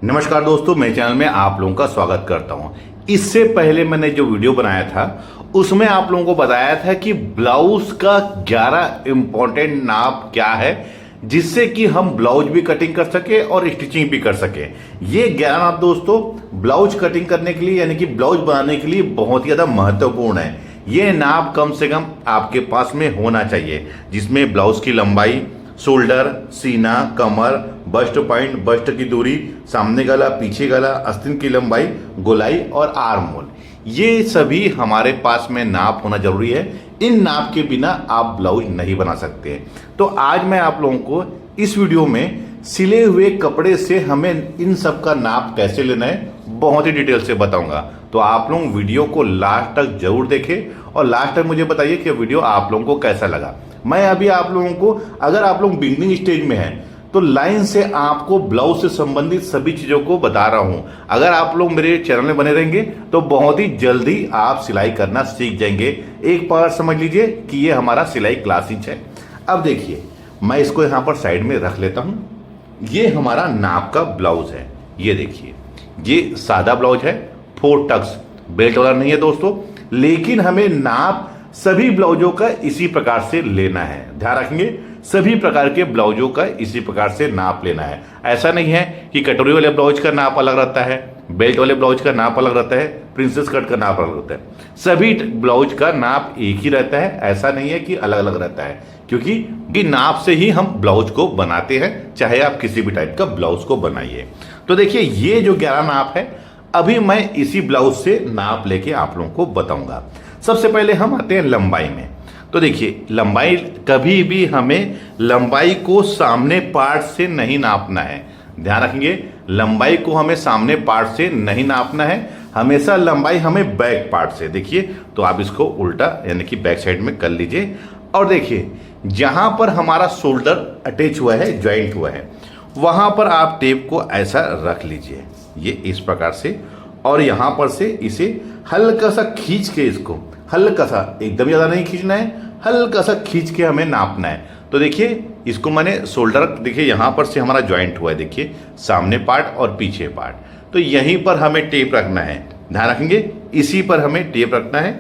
नमस्कार दोस्तों, मेरे चैनल में आप लोगों का स्वागत करता हूं। इससे पहले मैंने जो वीडियो बनाया था उसमें आप लोगों को बताया था कि ब्लाउज का 11 इंपॉर्टेंट नाप क्या है जिससे कि हम ब्लाउज भी कटिंग कर सके और स्टिचिंग भी कर सके। ये 11 नाप दोस्तों ब्लाउज कटिंग करने के लिए यानी कि ब्लाउज बनाने के लिए बहुत ही ज्यादा महत्वपूर्ण है। ये नाप कम से कम आपके पास में होना चाहिए, जिसमें ब्लाउज की लंबाई, शोल्डर, सीना, कमर, बस्ट पॉइंट, बस्ट की दूरी, सामने गला, पीछे गला, आस्तीन की लंबाई, गोलाई और आर्म होल, ये सभी हमारे पास में नाप होना जरूरी है। इन नाप के बिना आप ब्लाउज नहीं बना सकते। तो आज मैं आप लोगों को इस वीडियो में सिले हुए कपड़े से हमें इन सब का नाप कैसे लेना है बहुत ही डिटेल से बताऊंगा। तो आप लोग वीडियो को लास्ट तक जरूर देखें और लास्ट तक मुझे बताइए कि वीडियो आप लोगों को कैसा लगा। मैं अभी आप लोगों को, अगर आप लोग बिगनिंग स्टेज में हैं तो लाइन से आपको ब्लाउज से संबंधित सभी चीजों को बता रहा हूं। अगर आप लोग मेरे चैनल में बने रहेंगे तो बहुत ही जल्दी आप सिलाई करना सीख जाएंगे। एक बार समझ लीजिए कि ये हमारा सिलाई क्लासेज है। अब देखिए, मैं इसको यहां पर साइड में रख लेता हूं। ये हमारा नाप का ब्लाउज है। ये देखिए, ये सादा ब्लाउज है, 4 टक्स, बेल्ट वाला नहीं है दोस्तों। लेकिन हमें नाप सभी ब्लाउजों का इसी प्रकार से लेना है। ध्यान रखेंगे, सभी प्रकार के ब्लाउजों का इसी प्रकार से नाप लेना है। ऐसा नहीं है कि कटोरी वाले ब्लाउज का नाप अलग रहता है, बेल्ट वाले ब्लाउज का नाप अलग रहता है, प्रिंसेस कट का नाप अलग रहता है। सभी ब्लाउज का नाप एक ही रहता है। ऐसा नहीं है कि अलग अलग रहता है, क्योंकि नाप से ही हम ब्लाउज को बनाते हैं, चाहे आप किसी भी टाइप का ब्लाउज को बनाइए। तो देखिए, ये जो 11 नाप है, अभी मैं इसी ब्लाउज से नाप लेके आप लोगों को बताऊंगा। सबसे पहले हम आते हैं लंबाई में। तो देखिए, लंबाई कभी भी हमें लंबाई को सामने पार्ट से नहीं नापना है। ध्यान रखेंगे, लंबाई को हमें सामने पार्ट से नहीं नापना है। हमेशा लंबाई हमें बैक पार्ट से। देखिए, तो आप इसको उल्टा यानी कि बैक साइड में कर लीजिए और देखिए, जहां पर हमारा शोल्डर अटैच हुआ है, ज्वाइंट हुआ है, वहां पर आप टेप को ऐसा रख लीजिए, ये इस प्रकार से। और यहां पर से इसे हल्का सा खींच के, इसको हल्का सा, एकदम ज्यादा नहीं खींचना है, हल्का सा खींच के हमें नापना है। तो देखिए, इसको मैंने शोल्डर, देखिए यहां पर से हमारा ज्वाइंट हुआ है, देखिए सामने पार्ट और पीछे पार्ट, तो यहीं पर हमें टेप रखना है। ध्यान रखेंगे, इसी पर हमें टेप रखना है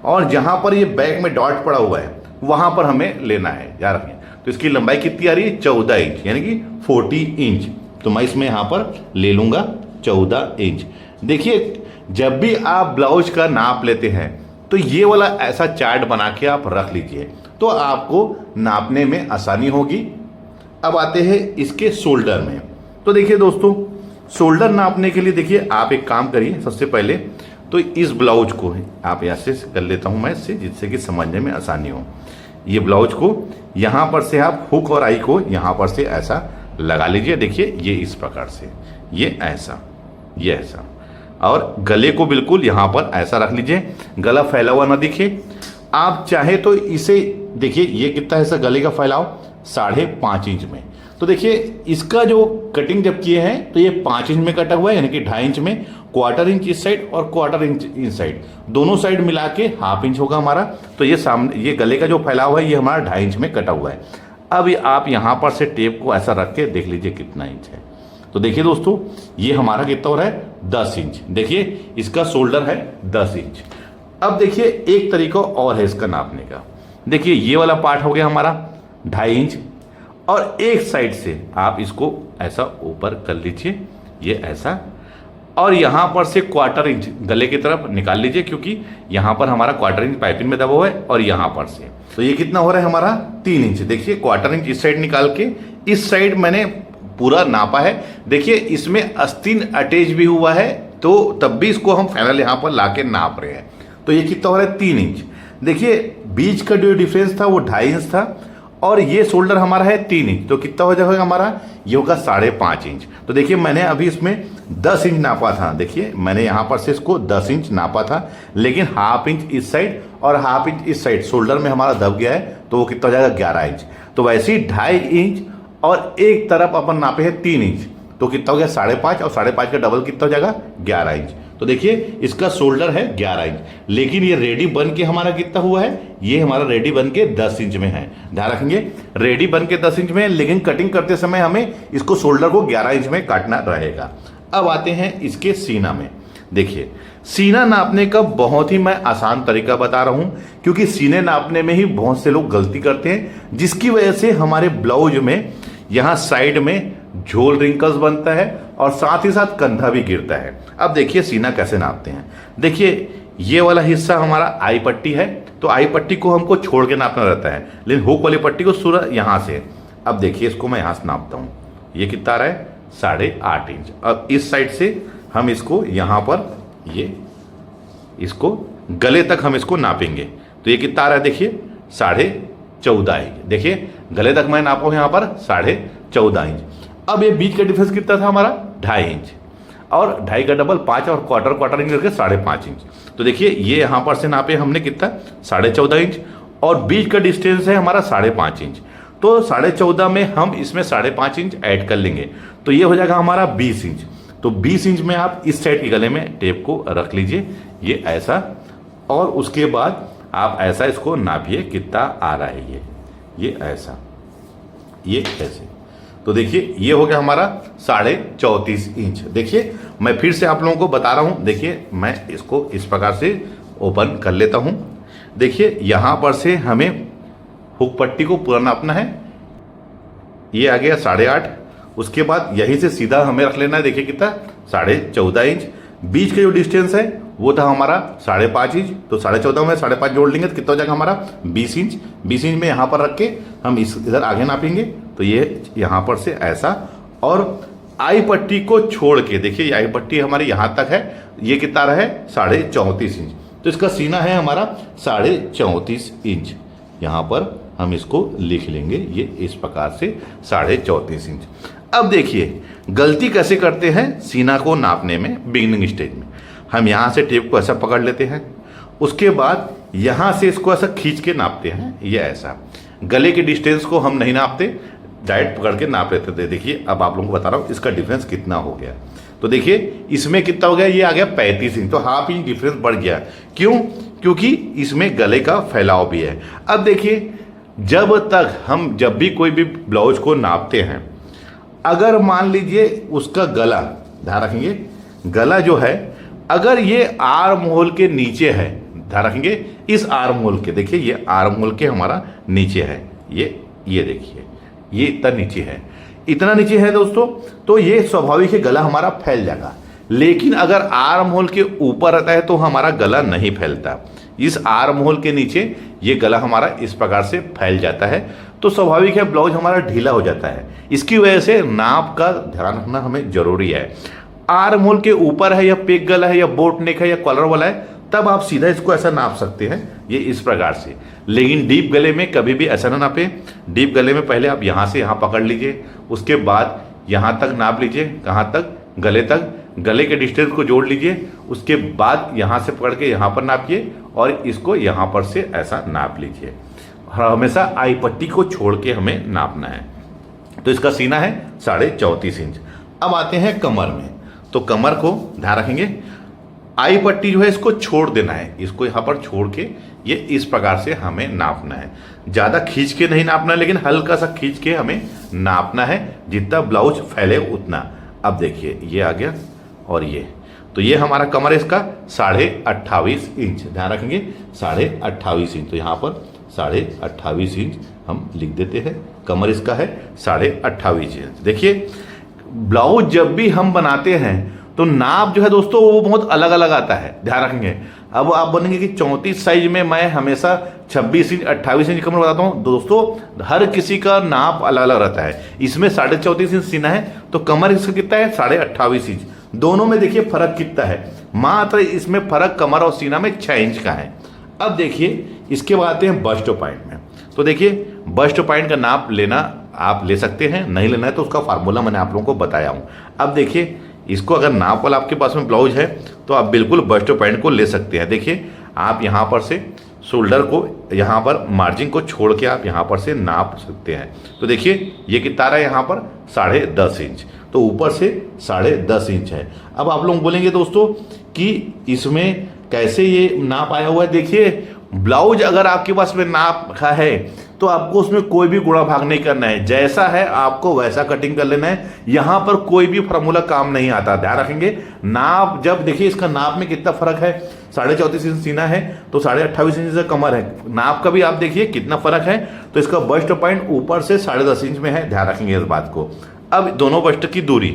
और जहां पर ये बैक में डॉट पड़ा हुआ है वहां पर हमें लेना है। ध्यान रखें। तो इसकी लंबाई कितनी आ रही है? 14 इंच, यानी कि 40 इंच। तो मैं इसमें यहां पर ले लूंगा 14 इंच। देखिए, जब भी आप ब्लाउज का नाप लेते हैं तो ये वाला ऐसा चार्ट बना के आप रख लीजिए, तो आपको नापने में आसानी होगी। अब आते हैं इसके शोल्डर में। तो देखिए दोस्तों, शोल्डर नापने के लिए देखिए, आप एक काम करिए। सबसे पहले तो इस ब्लाउज को आप ऐसे कर लेता हूं मैं इससे, जिससे कि समझने में आसानी हो। ये ब्लाउज को यहां पर से आप हुक और आई को यहां पर से ऐसा लगा लीजिए। देखिए, ये इस प्रकार से, ये ऐसा, ये ऐसा, और गले को बिल्कुल यहां पर ऐसा रख लीजिए, गला फैला हुआ ना दिखे। आप चाहे तो इसे देखिए, ये कितना है, गले का फैलाव 5.5 इंच में। तो देखिए, इसका जो कटिंग जब किए हैं तो ये 5 इंच में कटा हुआ है, यानी कि 2.5 इंच में, 1/4 इंच इस साइड और 1/4 इंच इस साइड, दोनों साइड मिला के 1/2 इंच होगा हमारा। तो ये सामने, ये गले का जो फैलाव है, ये हमारा 2.5 इंच में कटा हुआ है। अब आप यहां पर से टेप को ऐसा रख के देख लीजिए कितना इंच है। तो देखिए दोस्तों, ये हमारा कितना हो रहा है? 10 इंच। देखिए, इसका शोल्डर है 10 इंच। अब देखिए, एक तरीका और है इसका नापने का। देखिए, ये वाला पार्ट हो गया हमारा 2.5 इंच, और एक साइड से आप इसको ऐसा ऊपर कर लीजिए, ये ऐसा, और यहां पर से 1/4 इंच गले की तरफ निकाल लीजिए, क्योंकि यहां पर हमारा 1/4 इंच पाइपिंग में दबा हुआ है, और यहां पर से तो ये कितना हो रहा है हमारा? 3 इंच। देखिए, 1/4 इंच इस साइड निकाल के इस साइड मैंने पूरा नापा है। देखिए, इसमें आस्तीन अटैच भी हुआ है, तो तब भी इसको हम फाइनल यहां पर लाके नाप रहे हैं। तो ये कितना हो रहा है? 3 इंच। देखिए, बीच का जो डिफरेंस था वो 2.5 इंच था, और ये शोल्डर हमारा है 3 इंच। तो कितना हो जाएगा हमारा? ये होगा 5.5 इंच। तो देखिए, मैंने अभी इसमें 10 इंच नापा था। देखिए, मैंने यहां पर से इसको 10 इंच नापा था, लेकिन 1/2 इंच इस साइड और 1/2 इंच इस साइड शोल्डर में हमारा दब गया है, तो वो कितना हो जाएगा? 11 इंच। तो वैसे ही 2.5 इंच और एक तरफ अपन नापे हैं 3 इंच, तो कितना हो गया? 5.5, और 5.5 का डबल कितना हो जाएगा? 11 इंच। तो देखिए, इसका शोल्डर है 11 इंच, लेकिन ये रेडी बन के हमारा कितना हुआ है? ये हमारा रेडी बन के 10 इंच में है। ध्यान रखेंगे, रेडी बन के 10 इंच में है, लेकिन कटिंग करते समय हमें इसको शोल्डर को 11 इंच में काटना रहेगा। अब आते हैं इसके सीना में। देखिए सीना नापने का बहुत ही मैं आसान तरीका बता रहा हूं, क्योंकि सीने नापने में ही बहुत से लोग गलती करते हैं, जिसकी वजह से हमारे ब्लाउज में यहां साइड में झोल रिंकल्स बनता है और साथ ही साथ कंधा भी गिरता है। अब देखिए सीना कैसे नापते हैं। देखिए ये वाला हिस्सा हमारा आई पट्टी है, तो आई पट्टी को हमको छोड़ के नापना रहता है, लेकिन हुक वाली पट्टी को सूरा यहां से। अब देखिए इसको मैं यहां से नापता हूं, ये कितना आ रहा है 8.5 इंच। अब इस साइड से हम इसको यहां पर ये इसको गले तक हम इसको नापेंगे, तो ये कितना आ रहा है देखिए 14.5 इंच। देखिए गले तक मैं नापा हूं यहां पर 14.5 इंच। अब ये बीच का डिफरेंस कितना था हमारा 2.5 इंच, और 2.5 का डबल 5 और क्वार्टर इंच करके 5.5 इंच। तो देखिए ये यहां पर से नापे हमने कितना 14.5 इंच, और बीच का डिस्टेंस है हमारा 5.5 इंच। तो 14.5 में हम इसमें 5.5 इंच ऐड कर लेंगे, तो ये हो जाएगा हमारा 20 इंच। तो 20 इंच में आप इस साइड के गले में टेप को रख लीजिए, ये ऐसा, और उसके बाद आप ऐसा इसको नापिए कितना आ रहा है ये ऐसा, ये ऐसे। तो देखिए ये हो गया हमारा 34.5 इंच। देखिए मैं फिर से आप लोगों को बता रहा हूं, देखिए मैं इसको इस प्रकार से ओपन कर लेता हूं। देखिए यहां पर से हमें हुक पट्टी को पूरा नापना है, ये आ गया 8.5। उसके बाद यहीं से सीधा हमें रख लेना है, देखिए कितना 14.5 इंच। बीच का जो डिस्टेंस है वो था हमारा 5.5 इंच, तो 14.5 में 5.5 जोड़ लेंगे तो कितना हो जाएगा हमारा 20 इंच। 20 इंच में यहाँ पर रख के हम इस इधर आगे नापेंगे, तो ये यहाँ पर से ऐसा, और आई पट्टी को छोड़ के देखिए आई पट्टी हमारी यहाँ तक है, ये कितना रहा है 34.5 इंच। तो इसका सीना है हमारा 34.5 इंच। यहाँ पर हम इसको लिख लेंगे ये इस प्रकार से 34.5 इंच। अब देखिए गलती कैसे करते हैं सीना को नापने में बिगिनिंग स्टेज में। हम यहाँ से टेप को ऐसा पकड़ लेते हैं, उसके बाद यहाँ से इसको ऐसा खींच के नापते हैं, ये ऐसा। गले के डिस्टेंस को हम नहीं नापते, डायरेक्ट पकड़ के नाप लेते थे। देखिए अब आप लोगों को बता रहा हूँ इसका डिफरेंस कितना हो गया। तो देखिए इसमें कितना हो गया, ये आ गया 35 इंच, तो हाफ इंच डिफरेंस बढ़ गया। क्यों? क्योंकि इसमें गले का फैलाव भी है। अब देखिए जब भी कोई भी ब्लाउज को नापते हैं, अगर मान लीजिए उसका गला, ध्यान रखेंगे गला जो है अगर ये आर्म होल के नीचे है, ध्यान रखेंगे इस आर्म होल के, देखिए ये आर्म होल के हमारा नीचे है, ये देखिए ये इतना नीचे है दोस्तों, तो ये स्वाभाविक है गला हमारा फैल जाएगा। लेकिन अगर आर्म होल के ऊपर रहता है तो हमारा गला नहीं फैलता। इस आर्म होल के नीचे ये गला हमारा इस प्रकार से फैल जाता है, तो स्वाभाविक है ब्लाउज हमारा ढीला हो जाता है। इसकी वजह से नाप का ध्यान रखना हमें जरूरी है। आर्म होल के ऊपर है या पेक गला है या बोट नेक है या कॉलर वाला है, तब आप सीधा इसको ऐसा नाप सकते हैं, ये इस प्रकार से। लेकिन डीप गले में कभी भी ऐसा ना नापे। डीप गले में पहले आप यहाँ से यहाँ पकड़ लीजिए, उसके बाद यहाँ तक नाप लीजिए, कहाँ तक, गले तक। गले के डिस्टेंस को जोड़ लीजिए, उसके बाद यहाँ से पकड़ के यहाँ पर नापिए और इसको यहाँ पर से ऐसा नाप लीजिए। हमेशा आई पट्टी को छोड़ के हमें नापना है। तो इसका सीना है 34.5 इंच। अब आते हैं कमर में, तो कमर को ध्यान रखेंगे आई पट्टी जो है इसको छोड़ देना है, इसको यहाँ पर छोड़ के ये इस प्रकार से हमें नापना है। ज़्यादा खींच के नहीं नापना, लेकिन हल्का सा खींच के हमें नापना है, जितना ब्लाउज फैले उतना। अब देखिए ये आ गया और ये, तो ये हमारा कमर इसका 28.5 इंच, ध्यान रखेंगे 28.5 इंच। तो यहाँ पर 28.5 इंच हम लिख देते हैं, कमर इसका है 28.5 इंच। देखिए ब्लाउज जब भी हम बनाते हैं तो नाप जो है दोस्तों वो बहुत अलग अलग आता है, ध्यान रखेंगे। अब आप बोलेंगे कि 34 साइज में मैं हमेशा 26 इंच 28 इंच कमर बताता हूँ। दोस्तों हर किसी का नाप अलग अलग रहता है। इसमें 34.5 इंच सीना है, तो कमर इसका कितना है 28.5 इंच। दोनों में देखिए फर्क कितना है, मात्र इसमें फर्क कमर और सीना में 6 इंच का है। अब देखिए इसके बाद आते हैं बस्ट पॉइंट में। तो देखिए बस्ट पॉइंट का नाप लेना आप ले सकते हैं, नहीं लेना है तो उसका फार्मूला मैंने आप लोगों को बताया हूँ। अब देखिए इसको अगर नाप वाला आपके पास में ब्लाउज है तो आप बिल्कुल बस्ट पॉइंट को ले सकते हैं। देखिए आप यहाँ पर से शोल्डर को, यहाँ पर मार्जिन को छोड़ के आप यहाँ पर से नाप सकते हैं। तो देखिए ये कितना रहा है यहाँ पर 10.5 इंच, तो ऊपर से 10.5 इंच है। अब आप लोग बोलेंगे दोस्तों कि इसमें कैसे ये नाप आया हुआ है। देखिए ब्लाउज अगर आपके पास में नाप का है तो आपको उसमें कोई भी गुणा भाग नहीं करना है, जैसा है आपको वैसा कटिंग कर लेना है। यहां पर कोई भी फॉर्मूला काम नहीं आता, ध्यान रखेंगे। नाप जब देखिए इसका नाप में कितना फर्क है, 34.5 इंच सीना है तो 28.5 इंच से कमर है। नाप का भी आप देखिए कितना फर्क है। तो इसका बस्ट पॉइंट ऊपर से 10.5 इंच में है, ध्यान रखेंगे इस बात को। अब दोनों बस्ट की दूरी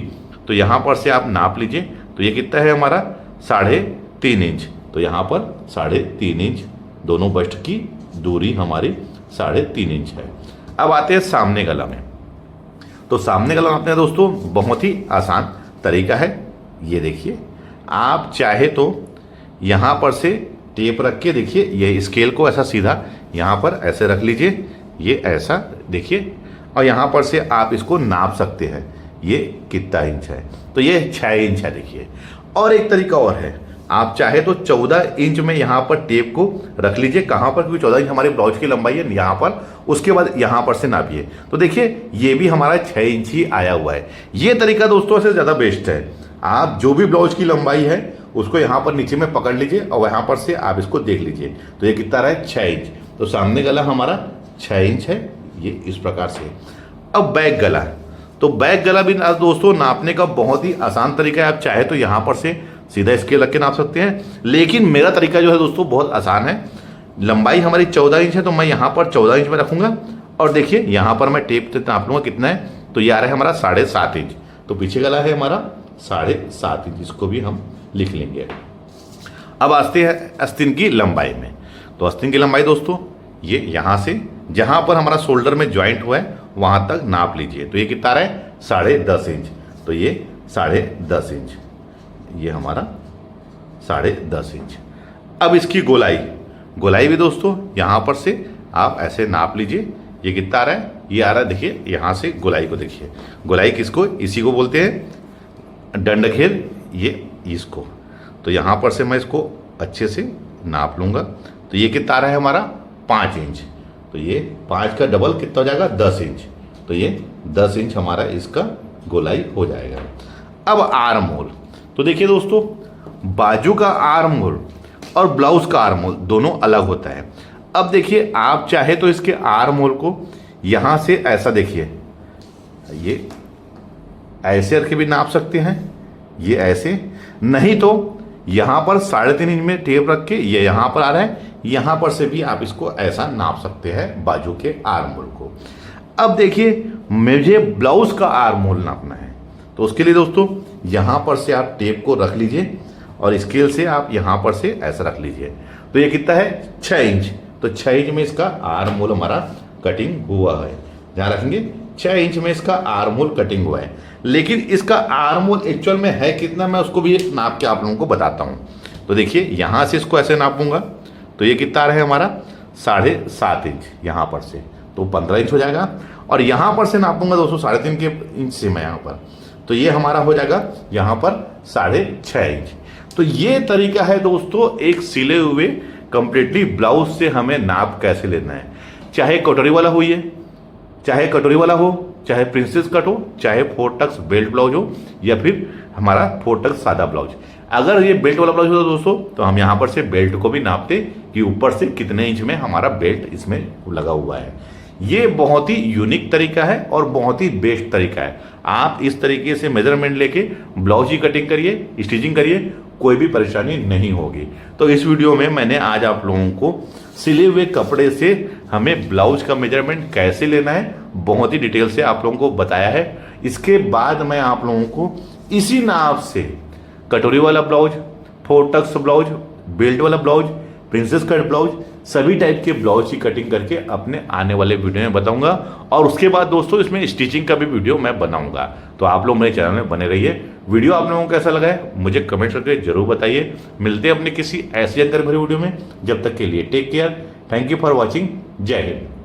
तो यहां पर से आप नाप लीजिए, तो ये कितना है हमारा 3.5 इंच। तो यहां पर 3.5 इंच दोनों बस्ट की दूरी हमारी 3.5 इंच है। अब आते हैं सामने गला में। तो सामने गला नापने का दोस्तों बहुत ही आसान तरीका है। ये देखिए, आप चाहे तो यहां पर से टेप रख के देखिए, ये स्केल को ऐसा सीधा यहां पर ऐसे रख लीजिए, ये ऐसा देखिए, और यहां पर से आप इसको नाप सकते हैं ये कितना इंच है। तो ये 6 इंच है देखिए। और एक तरीका और है, आप चाहे तो 14 इंच में यहां पर टेप को रख लीजिए। कहां पर, क्योंकि 14 इंच हमारे ब्लाउज की लंबाई है यहां पर, उसके बाद यहां पर से नापिए। तो देखिए ये भी हमारा 6 इंच ही आया हुआ है। ये तरीका दोस्तों से ज्यादा बेस्ट है। आप जो भी ब्लाउज की लंबाई है उसको यहां पर नीचे में पकड़ लीजिए और वहां पर से आप इसको देख लीजिए। तो ये कितना रहा है 6 इंच। तो सामने गला हमारा 6 इंच है, ये इस प्रकार से। अब बैक गला, तो बैक गला भी दोस्तों नापने का बहुत ही आसान तरीका है। आप चाहे तो यहां पर से सीधा स्केल रख के नाप सकते हैं, लेकिन मेरा तरीका जो है दोस्तों बहुत आसान है। लंबाई हमारी 14 इंच है तो मैं यहां पर 14 इंच में रखूंगा, और देखिए यहां पर मैं टेप से नाप लूंगा कितना है। तो ये आ रहा है हमारा 7.5 इंच। तो पीछे गला है हमारा 7.5 इंच, इसको भी हम लिख लेंगे। अब आते हैं आस्तीन की लंबाई में। तो आस्तीन की लंबाई दोस्तों ये यहां से जहां पर हमारा शोल्डर में ज्वाइंट हुआ है वहां तक नाप लीजिए। तो ये कितना रहा है 10.5 इंच। तो ये 10.5 इंच, ये हमारा 10.5 इंच। अब इसकी गोलाई भी दोस्तों यहां पर से आप ऐसे नाप लीजिए। ये कितना आ रहा है, ये आ रहा है देखिए यहां से गोलाई को देखिए। गोलाई किसको, इसी को बोलते हैं दंडखेल, ये इसको। तो यहां पर से मैं इसको अच्छे से नाप लूंगा। तो ये कितना आ रहा है हमारा 5 इंच। तो ये 5 का डबल कितना हो जाएगा 10 इंच। तो ये 10 इंच हमारा इसका गोलाई हो जाएगा। अब आर्म होल, तो देखिए दोस्तों बाजू का आर्म होल और ब्लाउज का आर्म होल दोनों अलग होता है। अब देखिए आप चाहे तो इसके आर्म होल को यहां से ऐसा देखिए, ये ऐसे रख के भी नाप सकते हैं, ये ऐसे, नहीं तो यहां पर 3.5 इंच में टेप रख के ये यहां पर आ रहा है, यहां पर से भी आप इसको ऐसा नाप सकते हैं बाजू के आर्म होल को। अब देखिए मुझे ब्लाउज का आर्म होल नापना है, तो उसके लिए दोस्तों यहां पर से आप टेप को रख लीजिए और स्केल से आप यहां पर से ऐसा रख लीजिए। तो ये कितना है 6 इंच। तो 6 इंच में इसका आर्म होल हमारा कटिंग हुआ है, ध्यान रखेंगे 6 इंच में इसका आर्म होल कटिंग हुआ है। लेकिन इसका आर्म होल एक्चुअल में है कितना, मैं उसको भी नाप के आप लोगों को बताता हूं। तो देखिए यहां से इसको ऐसे नापूंगा, तो ये कितना है हमारा 7.5 इंच यहां पर से, तो 15 इंच हो जाएगा। और यहां पर से नापूंगा दोस्तों 3.5 इंच से मैं यहां पर, तो ये हमारा हो जाएगा यहां पर 6.5 इंच। तो ये तरीका है दोस्तों एक सिले हुए कंप्लीटली ब्लाउज से हमें नाप कैसे लेना है। चाहे कटोरी वाला हो, ये चाहे कटोरी वाला हो, चाहे प्रिंसेस कट हो, चाहे 4 टक्स बेल्ट ब्लाउज हो, या फिर हमारा 4 टक्स सादा ब्लाउज। अगर ये बेल्ट वाला ब्लाउज होता दोस्तों तो हम यहां पर से बेल्ट को भी नापते कि ऊपर से कितने इंच में हमारा बेल्ट इसमें लगा हुआ है। ये बहुत ही यूनिक तरीका है और बहुत ही बेस्ट तरीका है। आप इस तरीके से मेजरमेंट लेके ब्लाउज की कटिंग करिए, स्टिचिंग करिए, कोई भी परेशानी नहीं होगी। तो इस वीडियो में मैंने आज आप लोगों को सिले हुए कपड़े से हमें ब्लाउज का मेजरमेंट कैसे लेना है बहुत ही डिटेल से आप लोगों को बताया है। इसके बाद मैं आप लोगों को इसी नाप से कटोरी वाला ब्लाउज, 4 टक्स ब्लाउज, बेल्ट वाला ब्लाउज, प्रिंसेस कट ब्लाउज, सभी टाइप के ब्लाउज की कटिंग करके अपने आने वाले वीडियो में बताऊंगा। और उसके बाद दोस्तों इसमें स्टिचिंग का भी वीडियो मैं बनाऊंगा। तो आप लोग मेरे चैनल में बने रहिए। वीडियो आप लोगों को कैसा लगा है मुझे कमेंट करके जरूर बताइए। मिलते हैं अपने किसी ऐसी जानकारी भरी वीडियो में, जब तक के लिए take care, thank you for watching, जय हिंद।